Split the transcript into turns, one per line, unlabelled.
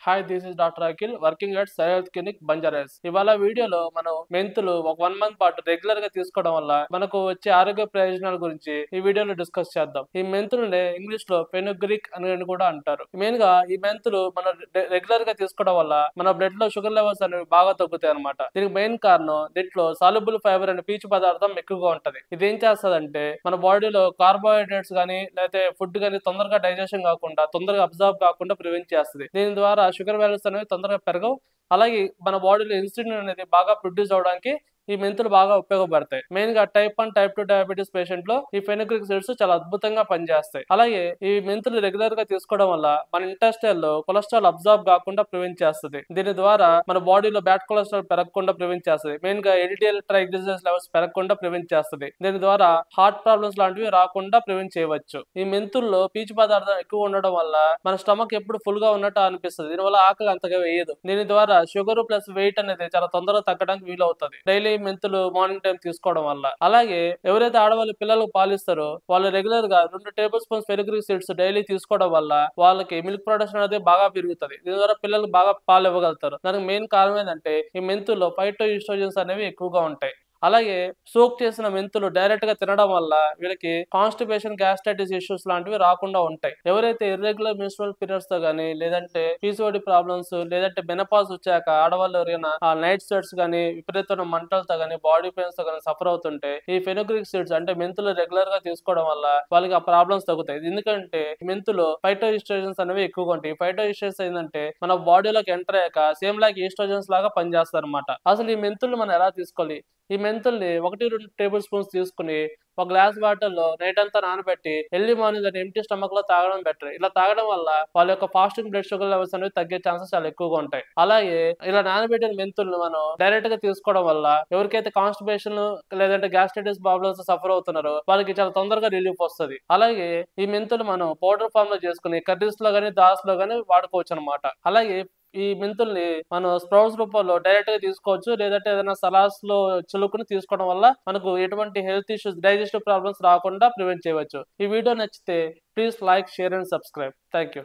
Hi, this is doctor Akhil working at Psy Health Clinic Banjaras. ఇవాళ వీడియోలో మనం మెంతులు ఒక 1 మంత్ పాటు రెగ్యులర్ గా తీసుకోవడం వల్ల మనకు వచ్చే ఆరోగ్య ప్రయోజనాల గురించి ఈ వీడియోలో డిస్కస్ చేద్దాం. ఈ మెంతులని ఇంగ్లీష్ లో ఫెనుగ్రీక్ అని కూడా అంటారు. మెయిన్ గా ఈ మెంతులు మనం రెగ్యులర్ గా తీసుకోవడం వల్ల మన బ్లడ్ లో షుగర్ లెవెల్స్ అనేవి బాగా తగ్గుతాయి అనమాట. దీనికి మెయిన్ కారణం దీంట్లో సాల్యుబుల్ ఫైబర్ అనే పీచు పదార్థం ఎక్కువగా ఉంటది. ఇది ఏం చేస్తదంటే మన బాడీలో కార్బోహైడ్రేట్స్ గానీ లేకపోతే ఫుడ్ గానీ తొందరగా డైజెషన్ కాకుండా తొందరగా అబ్జర్వ్ కాకుండా ప్రివెంట్ చేస్తుంది. దీని ద్వారా షుగర్ వాల్యూస్ అనేవి తొందరగా పెరగవు. అలాగే మన బాడీలో ఇన్సులిన్ అనేది బాగా ప్రొడ్యూస్ అవడానికి ఈ మెంతులు బాగా ఉపయోగపడతాయి. మెయిన్ గా టైప్ 1 టైప్ 2 డయాబెటీస్ పేషెంట్ లో ఈ ఫెనుగ్రీక్ సీడ్స్ చాలా అద్భుతంగా పనిచేస్తాయి. అలాగే ఈ మెంతులు రెగ్యులర్ గా తీసుకోవడం వల్ల మన ఇంటెస్టైన్ లో కొలెస్ట్రాల్ అబ్జర్వ్ కాకుండా ప్రివెంట్ చేస్తుంది. దీని ద్వారా మన బాడీలో బ్యాడ్ కొలెస్ట్రాల్ పెరగకుండా ప్రివెంట్ చేస్తుంది. మెయిన్ గా ఎల్డిఎల్ ట్రైగ్లిజరైడ్స్ లెవెల్స్ పెరగకుండా ప్రివెంట్ చేస్తుంది. దీని ద్వారా హార్ట్ ప్రాబ్లమ్స్ లాంటివి రాకుండా ప్రివెంట్ చేయవచ్చు. ఈ మెంతుల్లో పీచు పదార్థం ఎక్కువ ఉండడం వల్ల మన స్టమక్ ఎప్పుడు ఫుల్ గా ఉన్నట్టు అనిపిస్తుంది. దీనివల్ల ఆకలి అంతగా వేయదు. దీని ద్వారా షుగర్ ప్లస్ వెయిట్ అనేది చాలా తొందరగా తగ్గడానికి వీలవుతుంది డైలీ మెంతులు మార్నింగ్ టైం తీసుకోవడం వల్ల. అలాగే ఎవరైతే ఆడవాళ్ళు పిల్లలకు పాలిస్తారో వాళ్ళు రెగ్యులర్ గా 2 table spoons fenugreek seeds daily తీసుకోవడం వల్ల వాళ్ళకి మిల్క్ ప్రొడక్షన్ అనేది బాగా పెరుగుతుంది. దీని ద్వారా పిల్లలకు బాగా పాలు ఇవ్వగలుగుతారు. దానికి మెయిన్ కారణం ఏంటంటే ఈ మెంతుల్లో ఫైటోఈస్ట్రోజన్స్ అనేవి ఎక్కువగా ఉంటాయి. అలాగే సోక్ చేసిన మెంతులు డైరెక్ట్ గా తినడం వల్ల వీళ్ళకి కాన్స్టిపేషన్, గ్యాస్ట్రైటిస్ ఇష్యూస్ లాంటివి రాకుండా ఉంటాయి. ఎవరైతే ఇర్రెగ్యులర్ మెన్స్ట్రువల్ పీరియడ్స్ తో గానీ లేదంటే పీసీఓడి ప్రాబ్లమ్స్ లేదంటే మెనోపాజ్ వచ్చాక ఆడవాళ్ళు ఎవరైనా ఆ నైట్ స్వెట్స్ గానీ విపరీతమైన మంటలతో గానీ బాడీ పెయిన్స్ తో గానీ సఫర్ అవుతుంటే ఈ ఫెనుగ్రీక్ సీడ్స్ అంటే మెంతులు రెగ్యులర్ గా తీసుకోవడం వల్ల వాళ్ళకి ఆ ప్రాబ్లమ్స్ తగ్గుతాయి. ఎందుకంటే మెంతులు ఫైటోఈస్ట్రోజన్స్ అనేవి ఎక్కువగా ఉంటాయి. ఫైటోఈస్ట్రోజన్స్ ఏంటంటే మన బాడీలోకి ఎంటర్ అయ్యాక సేమ్ లైక్ ఈస్ట్రోజన్స్ లాగా పనిచేస్తారు అనమాట. అసలు ఈ మెంతులు మనం ఎలా తీసుకోవాలి? ఈ మెంతుల్ని 1-2 టేబుల్ స్పూన్స్ తీసుకుని ఒక గ్లాస్ వాటర్ లో నైట్ అంతా నానబెట్టి ఎర్లీ మార్నింగ్ దాన్ని ఎంటీ స్టమక్ లో తాగడం బెటర్. ఇలా తాగడం వల్ల వాళ్ళ యొక్క ఫాస్టింగ్ బ్లడ్ షుగర్ లెవెల్స్ అనేవి తగ్గే ఛాన్సెస్ చాలా ఎక్కువగా ఉంటాయి. అలాగే ఇలా నానబెట్టిన మెంతుల్ని మనం డైరెక్ట్ గా తీసుకోవడం వల్ల ఎవరికైతే కాన్స్టిపేషన్ లేదంటే గ్యాస్ట్రైటిస్ ప్రాబ్లమ్స్ సఫర్ అవుతున్నారో వాళ్ళకి చాలా తొందరగా రిలీఫ్ వస్తుంది. అలాగే ఈ మెంతులు మనం పౌడర్ ఫామ్ లో చేసుకుని కర్రీస్ లో గానీ దాస్ లో గానీ వాడుకోవచ్చు అనమాట. అలాగే ఈ మెంతుల్ని మనం స్ప్రౌట్స్ రూపంలో డైరెక్ట్ గా తీసుకోవచ్చు. లేదంటే ఏదైనా సలాడ్స్ లో చిలుకుని తీసుకోవడం వల్ల మనకు ఎటువంటి హెల్త్ ఇష్యూస్, డైజెస్టివ్ ప్రాబ్లమ్స్ రాకుండా ప్రివెంట్ చేయవచ్చు. ఈ వీడియో నచ్చితే please like, share and subscribe. Thank you.